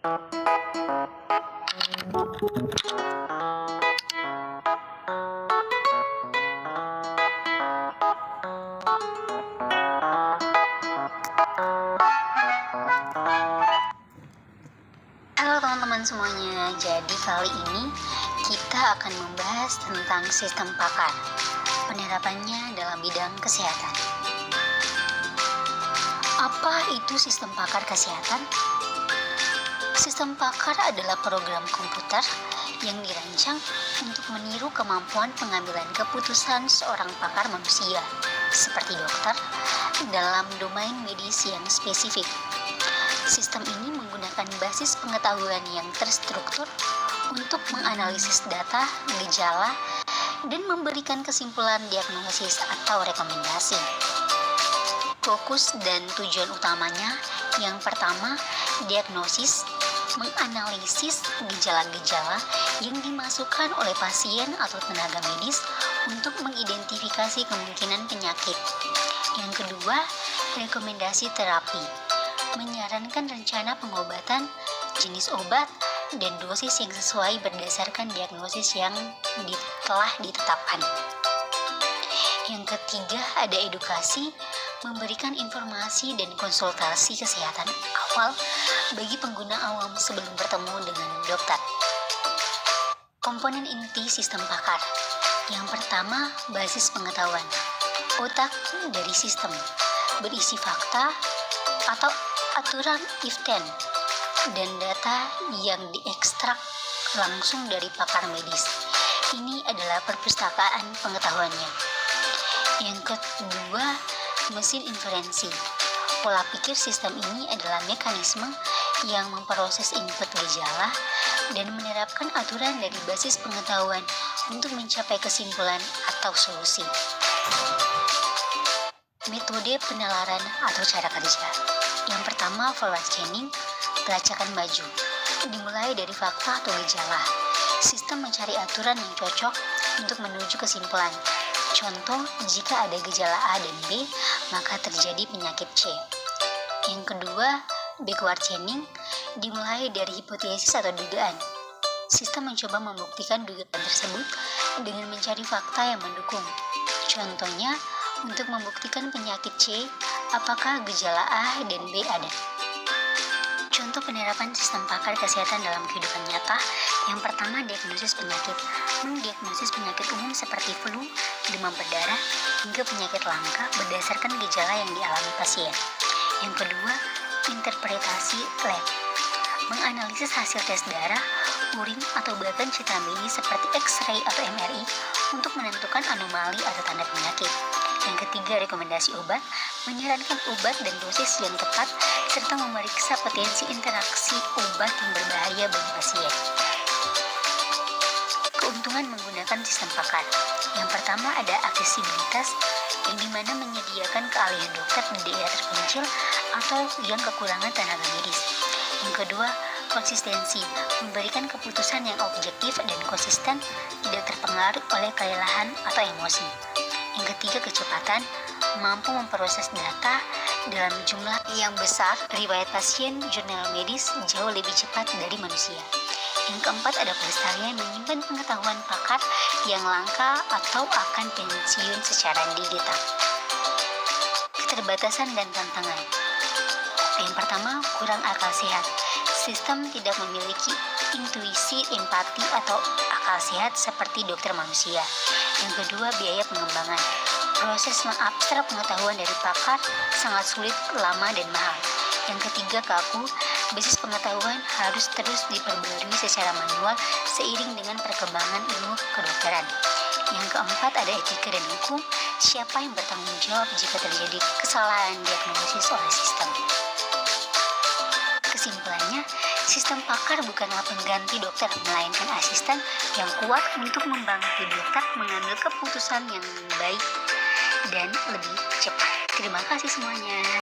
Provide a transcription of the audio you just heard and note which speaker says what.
Speaker 1: Halo teman-teman semuanya, jadi kali ini kita akan membahas tentang sistem pakar, penerapannya dalam bidang kesehatan. Apa itu sistem pakar kesehatan? Sistem pakar adalah program komputer yang dirancang untuk meniru kemampuan pengambilan keputusan seorang pakar manusia, seperti dokter, dalam domain medis yang spesifik. Sistem ini menggunakan basis pengetahuan yang terstruktur untuk menganalisis data, gejala, dan memberikan kesimpulan diagnosis atau rekomendasi. Fokus dan tujuan utamanya yang pertama, diagnosis, menganalisis gejala-gejala yang dimasukkan oleh pasien atau tenaga medis untuk mengidentifikasi kemungkinan penyakit. Yang kedua, rekomendasi terapi, menyarankan rencana pengobatan, jenis obat, dan dosis yang sesuai berdasarkan diagnosis yang telah ditetapkan. Yang ketiga, ada edukasi, memberikan informasi dan konsultasi kesehatan awal bagi pengguna awam sebelum bertemu dengan dokter. Komponen inti sistem pakar. Yang pertama, basis pengetahuan. Otak dari sistem berisi fakta atau aturan if-then dan data yang diekstrak langsung dari pakar medis. Ini adalah perpustakaan pengetahuannya. Yang kedua, mesin inferensi. Pola pikir sistem ini adalah mekanisme yang memproses input gejala dan menerapkan aturan dari basis pengetahuan untuk mencapai kesimpulan atau solusi. Metode penalaran atau cara kerja. Yang pertama, forward scanning, pelacakan maju. Dimulai dari fakta atau gejala. Sistem mencari aturan yang cocok untuk menuju kesimpulan. Contoh, jika ada gejala A dan B, maka terjadi penyakit C. Yang kedua, backward chaining, dimulai dari hipotesis atau dugaan. Sistem mencoba membuktikan dugaan tersebut dengan mencari fakta yang mendukung. Contohnya, untuk membuktikan penyakit C, apakah gejala A dan B ada? Contoh penerapan sistem pakar kesehatan dalam kehidupan nyata. Yang pertama, diagnosis penyakit. Mendiagnosis penyakit umum seperti flu, demam berdarah, hingga penyakit langka berdasarkan gejala yang dialami pasien. Yang kedua, interpretasi lab. Menganalisis hasil tes darah, urin, atau bahkan citra medis seperti X-ray atau MRI untuk menentukan anomali atau tanda penyakit. Yang ketiga, rekomendasi obat, menyarankan obat dan dosis yang tepat, serta memeriksa potensi interaksi obat yang berbahaya bagi pasien. Keuntungan menggunakan sistem pakar. Yang pertama, ada aksesibilitas, yang dimana menyediakan keahlian dokter di daerah terpencil atau yang kekurangan tenaga medis. Yang kedua, konsistensi, memberikan keputusan yang objektif dan konsisten, tidak terpengaruh oleh kelelahan atau emosi. Yang ketiga, kecepatan, mampu memproses data dalam jumlah yang besar. Riwayat pasien jurnal medis jauh lebih cepat dari manusia. Yang keempat, ada pelestarian, menyimpan pengetahuan pakar yang langka atau akan pensiun secara digital. Keterbatasan dan tantangan. Yang pertama, kurang akal sehat. Sistem tidak memiliki intuisi, empati, atau akal sehat seperti dokter manusia. Yang kedua, biaya pengembangan. Proses mengabstrak pengetahuan dari pakar sangat sulit, lama, dan mahal. Yang ketiga, kaku. Basis pengetahuan harus terus diperbarui secara manual seiring dengan perkembangan ilmu kedokteran. Yang keempat, ada etika dan hukum. Siapa yang bertanggung jawab jika terjadi kesalahan diagnosis oleh sistem? Kesimpulannya, sistem pakar bukanlah pengganti dokter, melainkan asisten yang kuat untuk membantu dokter mengambil keputusan yang baik dan lebih cepat. Terima kasih semuanya.